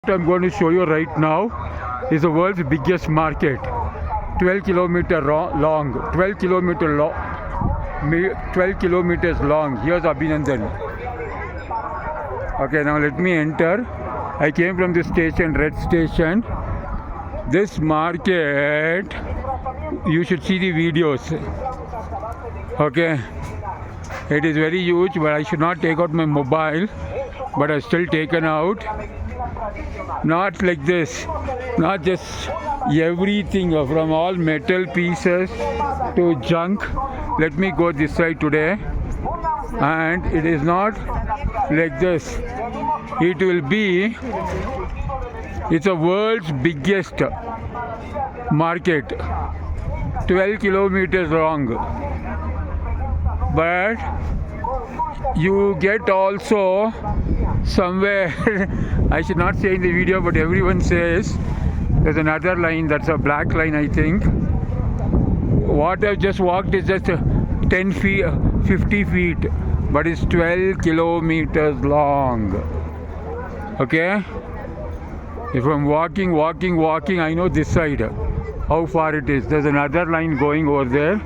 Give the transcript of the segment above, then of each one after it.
I'm going to show you right now is the world's biggest market. 12 kilometer long, 12 kilometer long, 12 kilometers long. Here's Abhinandan. Okay, now let me enter. I came from the station, red station. This market, you should see the videos. Okay, it is very huge, but I should not take out my mobile, but I still taken out. Not like this, not just everything from all metal pieces to junk. Let me go this side today, and it is not like this. It will be, it's a world's biggest market, 12 kilometers long, but you get also somewhere I should not say in the video, but everyone says there's another line, that's a black line, I think. What I've just walked is just 10 feet, 50 feet, but it's 12 kilometers long. Okay, if I'm walking, I know this side how far it is. There's another line going over there.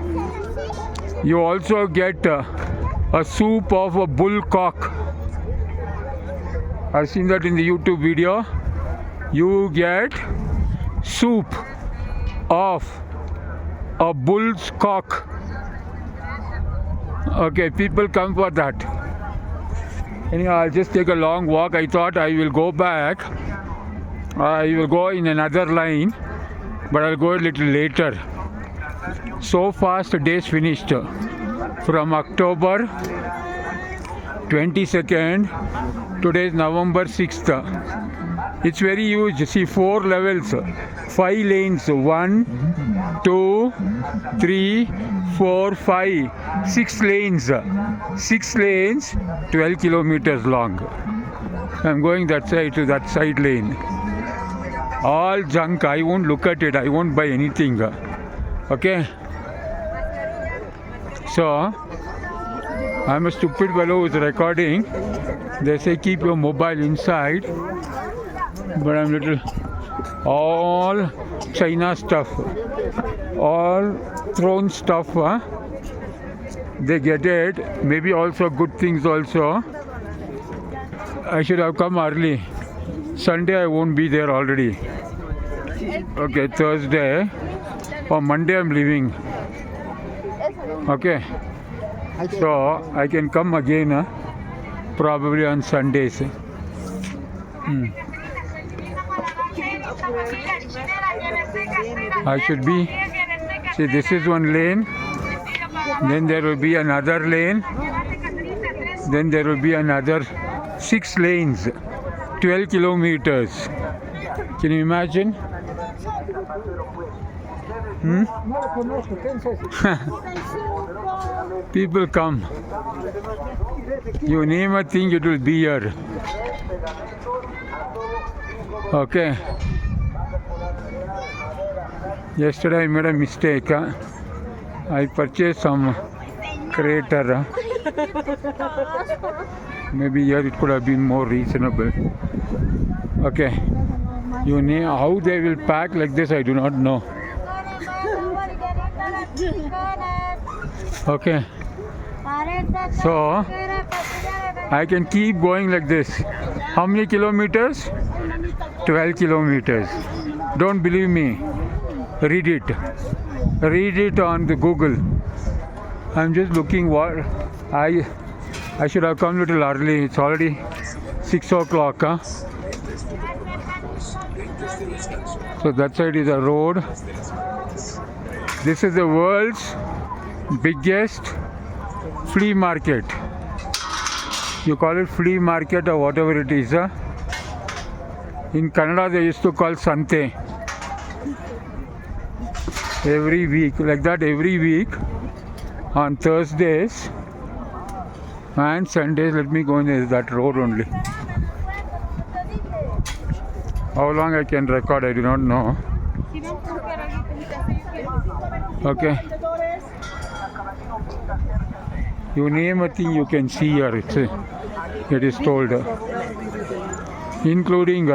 You also get a soup of a bull cock. I've seen that in the YouTube video. You get soup of a bull's cock. Okay, people come for that. Anyhow, I'll just take a long walk. I thought I will go back. I will go in another line, but I'll go a little later. So fast the day's finished. From October 22nd, today is November 6th. It's very huge. See, 4 levels, 5 lanes, 1, 2, 3, 4, 5, 6 lanes. 6 lanes, 12 kilometers long. I'm going that side to that side lane. All junk. I won't look at it. I won't buy anything. Okay? So, I'm a stupid fellow who's recording. They say keep your mobile inside, but I'm little all China stuff, all thrown stuff. They get it. Maybe also good things also. I should have come early. Sunday I won't be there already. Okay, Thursday or Monday I'm leaving. Okay, so I can come again probably on Sundays. I should be, see, this is one lane, then there will be another lane, then there will be another 6 lanes, 12 kilometers. Can you imagine? People come. You name a thing, it will be here. Okay. Yesterday I made a mistake. I purchased some crater. Maybe here it could have been more reasonable. Okay. You know how they will pack like this, I do not know. Okay. So I can keep going like this. How many kilometers? 12 kilometers. Don't believe me. Read it. Read it on the Google. I'm just looking what I should have come a little early. It's already 6 o'clock. So that side is a road. This is the world's biggest flea market. You call it flea market or whatever it is. In Kannada they used to call Sante. Every week, like that, every week on Thursdays and Sundays. Let me go in that road only. How long I can record, I do not know. Okay. You name a thing, you can see here. It is told. including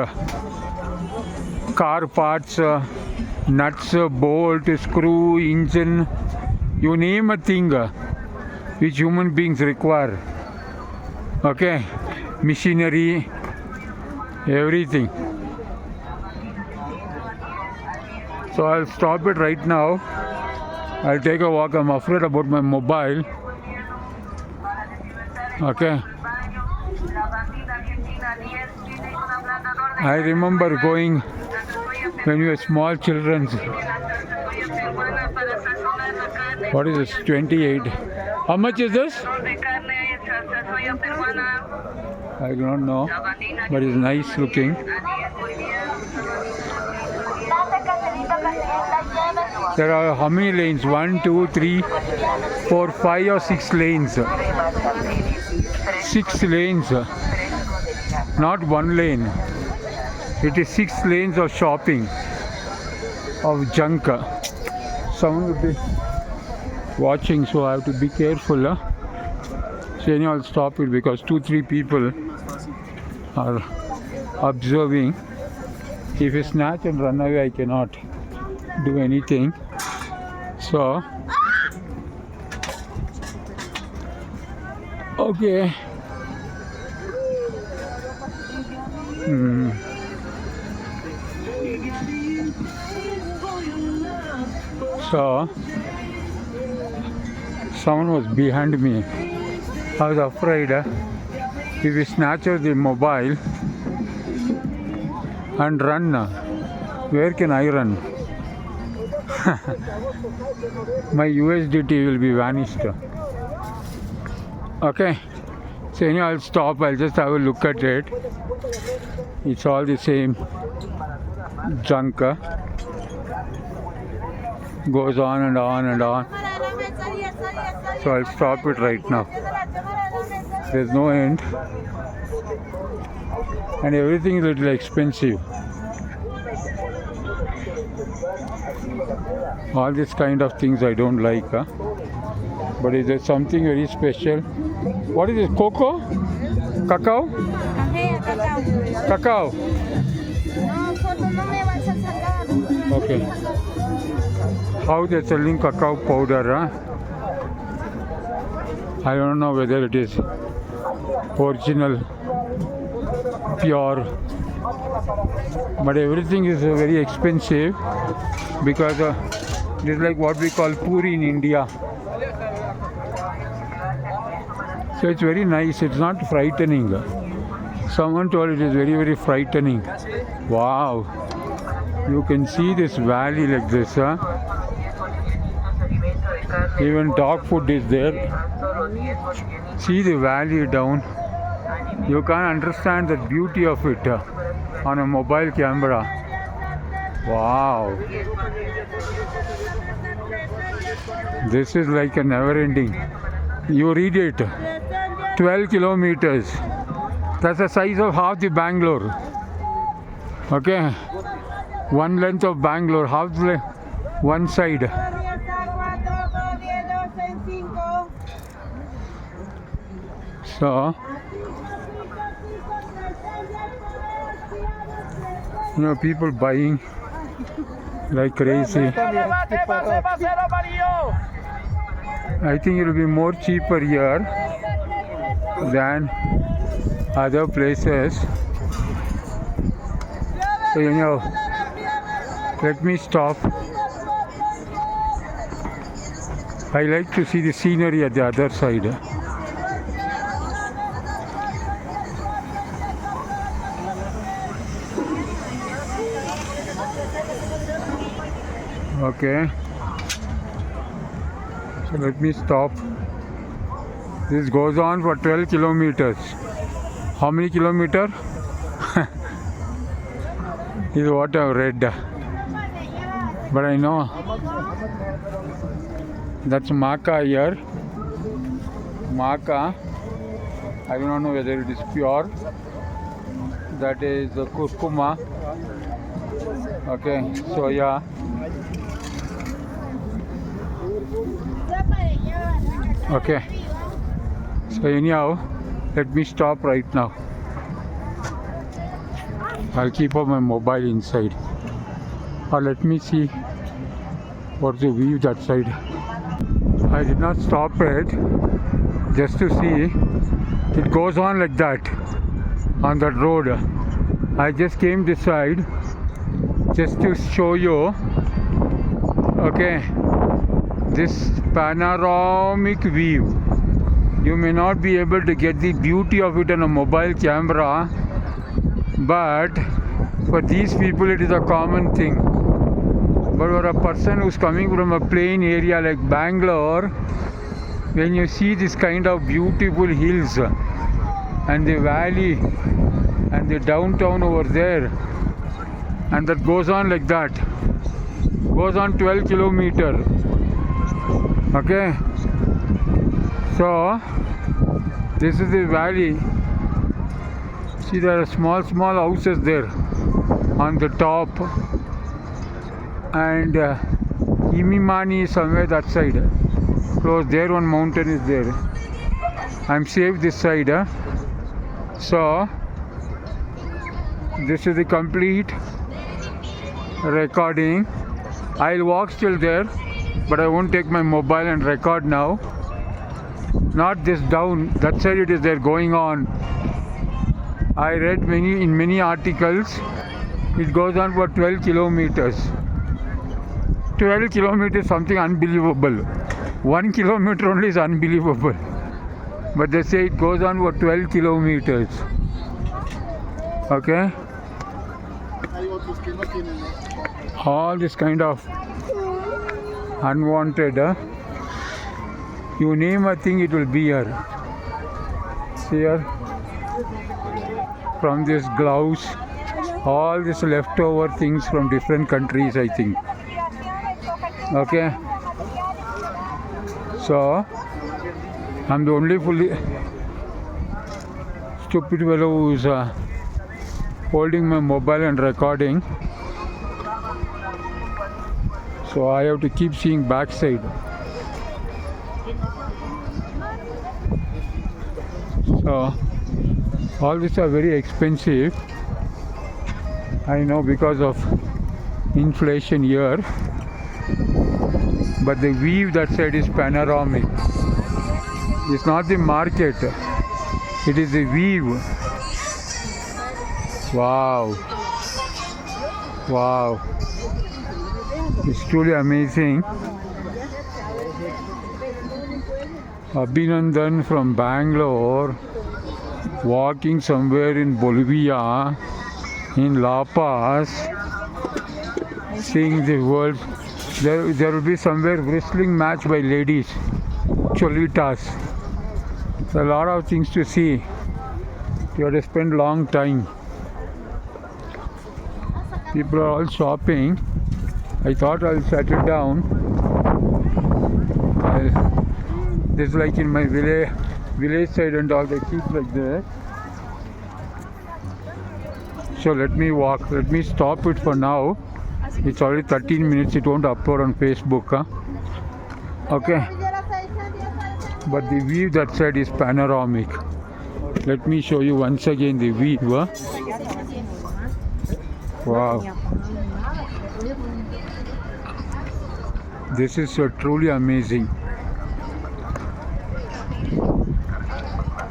car parts, nuts, bolt, screw, engine, you name a thing which human beings require. Okay, machinery, everything. So I'll stop it right now. I'll take a walk. I'm afraid about my mobile. Okay. I remember going when we were small children. What is this? 28. How much is this? I do not know, but it's nice looking. There are how many lanes? 1, 2, 3, 4, 5 or 6 lanes. 6 lanes. Not 1 lane. It is 6 lanes of shopping, of junk. Someone will be watching, so I have to be careful. So anyhow, I'll stop it because 2-3 people are observing. If you snatch and run away, I cannot do anything. So, okay. So, someone was behind me. I was afraid if we snatch out the mobile and run, where can I run? My USDT will be vanished. Okay, so anyhow, I'll stop. I'll just have a look at it. It's all the same junk. Goes on and on and on. So I'll stop it right now. There's no end. And everything is a little expensive. All these kind of things I don't like. But is there something very special? What is this? Cocoa? Cacao? Cacao. Okay. How they're selling cacao powder? I don't know whether it is original, pure, but everything is very expensive because it is like what we call puri in India. So it's very nice. It's not frightening. Someone told it is very, very frightening. Wow. You can see this valley like this. Even dog food is there. See the valley down. You can't understand the beauty of it on a mobile camera. Wow. This is like a never ending. You read it. 12 kilometers. That's the size of half the Bangalore. Okay. One length of Bangalore, half the one side. So, people buying like crazy. I think it will be more cheaper here than other places. So let me stop. I like to see the scenery at the other side. Okay. So let me stop. This goes on for 12 kilometers. How many kilometers? Is what I've read. But I know that's maca here. Maca. I don't know whether it is pure. That is curcuma. Okay, soya. Okay. So anyhow, let me stop right now. I'll keep up my mobile inside. Or let me see what's the view that side. I did not stop it just to see. It goes on like that on that road. I just came this side just to show you, okay, this panoramic view. You may not be able to get the beauty of it on a mobile camera, but for these people it is a common thing. But for a person who's coming from a plain area like Bangalore, when you see this kind of beautiful hills and the valley and the downtown over there, and that goes on like that, goes on 12 kilometers. Okay, so this is the valley. See, there are small houses there on the top, and Imimani is somewhere that side. Close there, one mountain is there. I'm safe this side. So this is the complete recording. I'll walk still there, but I won't take my mobile and record now. Not this down, that side it is there going on. I read in many articles it goes on for 12 kilometers. 12 kilometers, something unbelievable. 1 kilometer only is unbelievable, but they say it goes on for 12 kilometers. Okay, all this kind of unwanted, you name a thing, it will be here. See here, from this gloves, all these leftover things from different countries, I think. Okay, so I'm the only fully stupid fellow who's holding my mobile and recording, so I have to keep seeing backside. So all these are very expensive, I know, because of inflation here, but the view that side is panoramic. It's not the market, it is the view. Wow, wow, it's truly amazing. Abhinandan from Bangalore, walking somewhere in Bolivia, in La Paz, seeing the world. There will be somewhere wrestling match by ladies, Cholitas. A lot of things to see. You have to spend long time. People are all shopping. I thought I'll settle down. This is like in my village side and all, they keep like that. So let me walk. Let me stop it for now. It's already 13 minutes. It won't upload on Facebook. Okay. But the view that side is panoramic. Let me show you once again the view. Wow. This is truly amazing.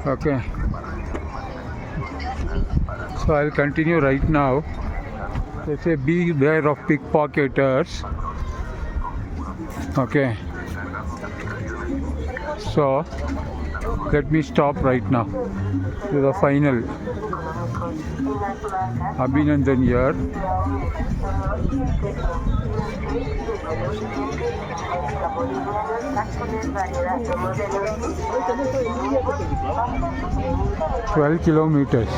Okay. So I'll continue right now. They say beware of pickpocketers. Okay. So let me stop right now to the final. Abhinandan here. $12 kilometers.